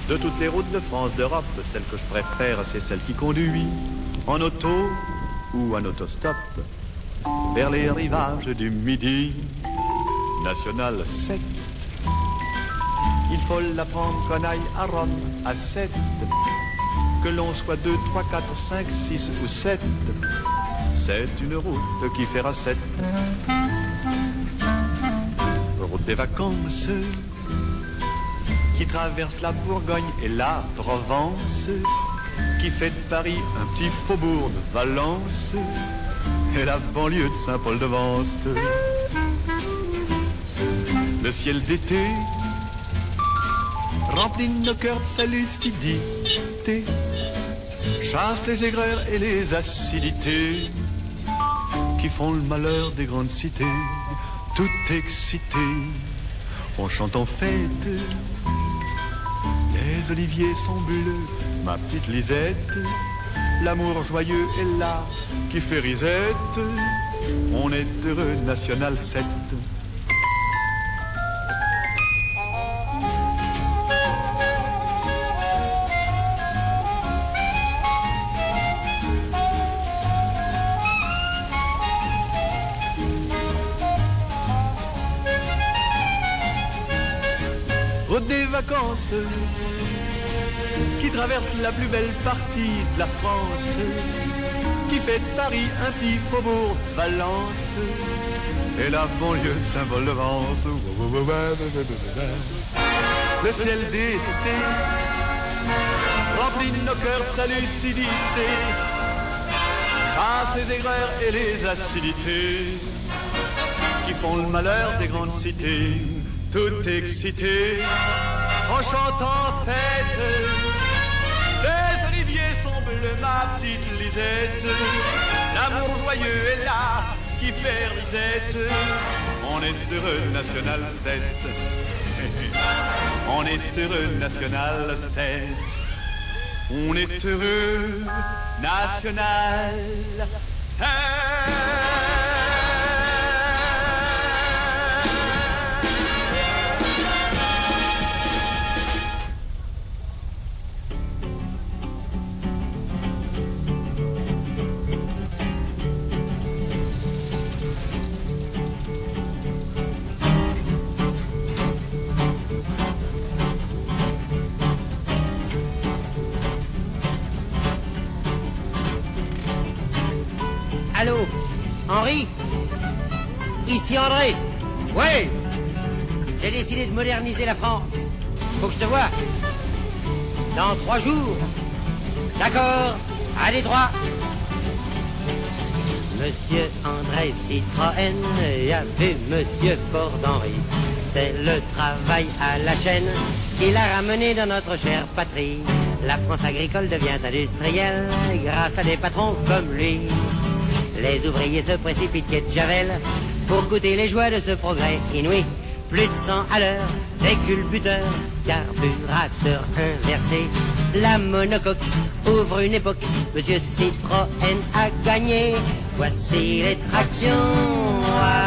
De toutes les routes de France, d'Europe, celle que je préfère, c'est celle qui conduit en auto ou en autostop vers les rivages du Midi. National 7. Il faut la prendre qu'on aille à Rome à 7. Que l'on soit 2, 3, 4, 5, 6 ou 7. C'est une route qui fera 7. Route des vacances qui traverse la Bourgogne et la Provence, qui fait de Paris un petit faubourg de Valence et la banlieue de Saint-Paul-de-Vence. Le ciel d'été remplit nos cœurs de sa lucidité, chasse les aigreurs et les acidités qui font le malheur des grandes cités. Tout excité, on chante en fête. Les oliviers sont bleus, ma petite Lisette. L'amour joyeux est là, qui fait risette. On est heureux, National 7. Route des vacances qui traverse la plus belle partie de la France, qui fait de Paris un petit faubourg de Valence et la banlieue de Saint-Paul-de-Vence. Le ciel d'été remplit nos cœurs de sa lucidité, chasse les aigreurs et les acidités qui font le malheur des grandes cités. Tout excité, en chantant fête. Les oliviers sont bleus, ma petite Lisette. L'amour joyeux est là, qui fait risette. On est heureux, National 7. On est heureux, National 7. On est heureux, National 7. Allô, Henri? Ici André. Ouais. J'ai décidé de moderniser la France. Faut que je te voie. Dans 3 jours. D'accord. Allez droit. Monsieur André Citroën a vu Monsieur Ford Henry. C'est le travail à la chaîne qui l'a ramené dans notre chère patrie. La France agricole devient industrielle grâce à des patrons comme lui. Les ouvriers se précipitent de Javel pour goûter les joies de ce progrès inouï. Plus de 100 à l'heure, des culbuteurs, carburateur inversé. La monocoque ouvre une époque, Monsieur Citroën a gagné. Voici les tractions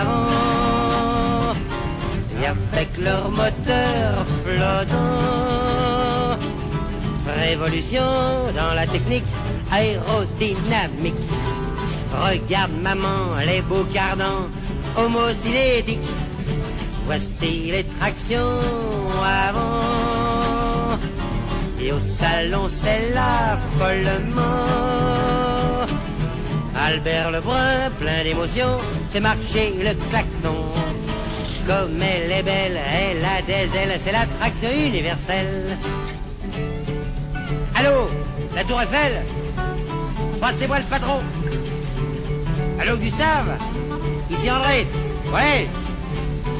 avant, et avec leur moteur flottant. Révolution dans la technique aérodynamique. Regarde maman, les beaux cardans homocinétiques. Voici les tractions avant, et au salon c'est l'affolement. Albert Lebrun, plein d'émotion, fait marcher le klaxon. Comme elle est belle, elle a des ailes, c'est l'attraction universelle. Allô, la Tour Eiffel? Passez-moi le patron. Allô, Gustave? Ici André. Ouais.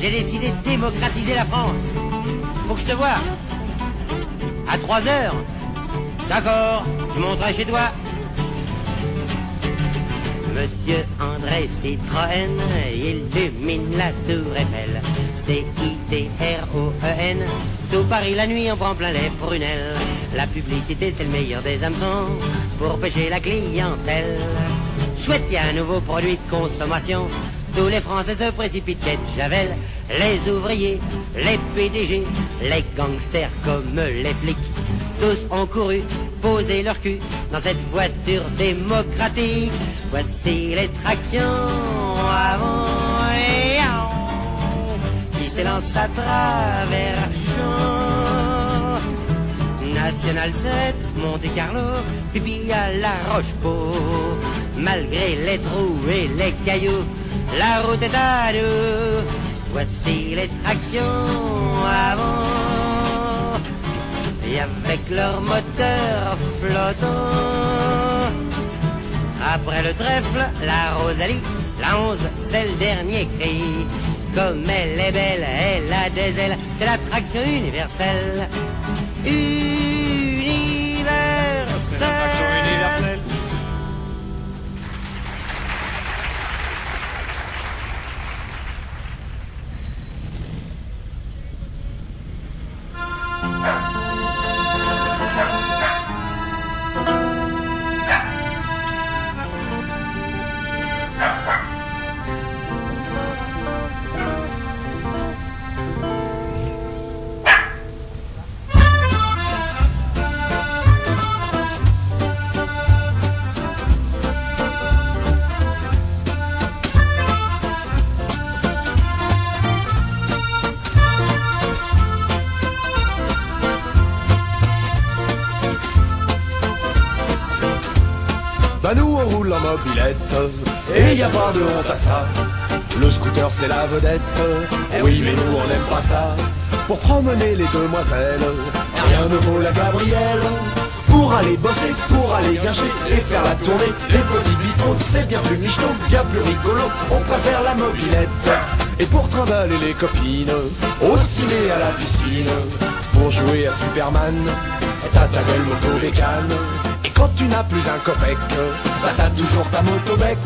J'ai décidé de démocratiser la France. Faut que je te voie. À 3 heures. D'accord, je monterai chez toi. Monsieur André Citroën illumine la Tour Eiffel. C-I-T-R-O-E-N. Tout Paris la nuit en prend plein les prunelles. La publicité c'est le meilleur des hameçons pour pêcher la clientèle. Chouette, y a un nouveau produit de consommation. Tous les Français se précipitent, quai de Javel. Les ouvriers, les PDG, les gangsters comme les flics. Tous ont couru, posé leur cul dans cette voiture démocratique. Voici les tractions avant et avant qui s'élancent à travers champs. National 7, Monte Carlo, puis à La Roche-Pau. Malgré les trous et les cailloux, la route est à nous. Voici les tractions avant, et avec leur moteur flottant. Après le trèfle, la Rosalie, la 11, c'est le dernier cri. Comme elle est belle, elle a des ailes, c'est l'attraction universelle. C'est l'attraction universelle. Bah nous on roule en mobilette, et y a pas de honte à ça. Le scooter c'est la vedette, oui mais nous on n'aime pas ça. Pour promener les demoiselles, rien ne vaut la Gabrielle. Pour aller bosser, pour aller gâcher et faire la tournée, les petits bistrots c'est bien plus michto, bien plus rigolo, on préfère la mobilette. Et pour trimballer les copines, au ciné à la piscine, pour jouer à Superman, t'as ta belle moto bécane. Et quand tu n'as plus un copec, bah t'as toujours ta moto-bec.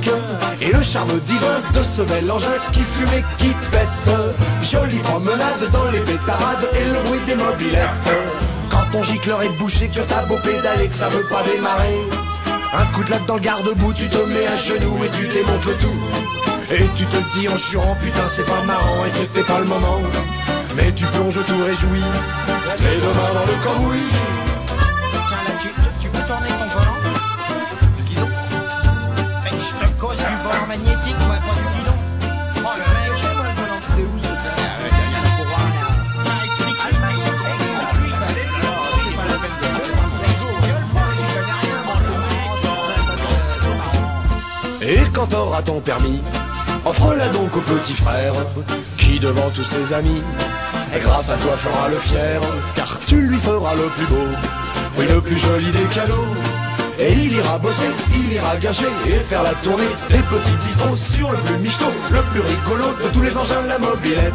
Et le charme divin de ce bel engin qui fume et qui pète. Jolie promenade dans les pétarades et le bruit des mobilettes. Quand ton gicleur est bouché, que t'as beau pédaler, que ça veut pas démarrer, un coup de latte dans le garde-boue, tu te mets à genoux et tu démontes le tout. Et tu te dis en jurant, putain c'est pas marrant et c'était pas le moment. Mais tu plonges tout réjoui, tes deux mains dans le cambouis. Tiens là, tu peux tourner ton volant du guidon. Mais je te cause du volant magnétique, moi, pas du guidon. Oh le mec, c'est moi le volant. C'est où ce truc? Derrière le courroie là. Tiens, explique-lui, explique-lui. C'est pas la peine de Et quand t'auras ton permis, offre-la donc au petit frère, qui devant tous ses amis, et grâce à toi fera le fier, car tu lui feras le plus beau, oui le plus joli des cadeaux. Et il ira bosser, il ira gâcher et faire la tournée des petits bistrots sur le plus michto, le plus rigolo de tous les engins de la mobilette.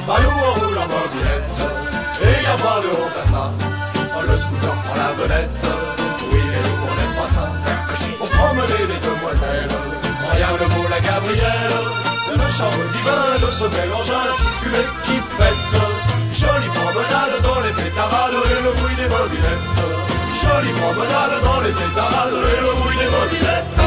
Bah nous on roule en mobilette, et y a pas de honte à ça. Le scooter prend la vedette, oui mais nous on n'aime pas ça. Pour promener les demoiselles, rien ne vaut la Gabrielle. Le charme divin de ce bel engin qui fume et qui pète. Jolie promenade dans les pétarades et le bruit des mobilettes. Jolie promenade dans les pétarades et le bruit des mobilettes.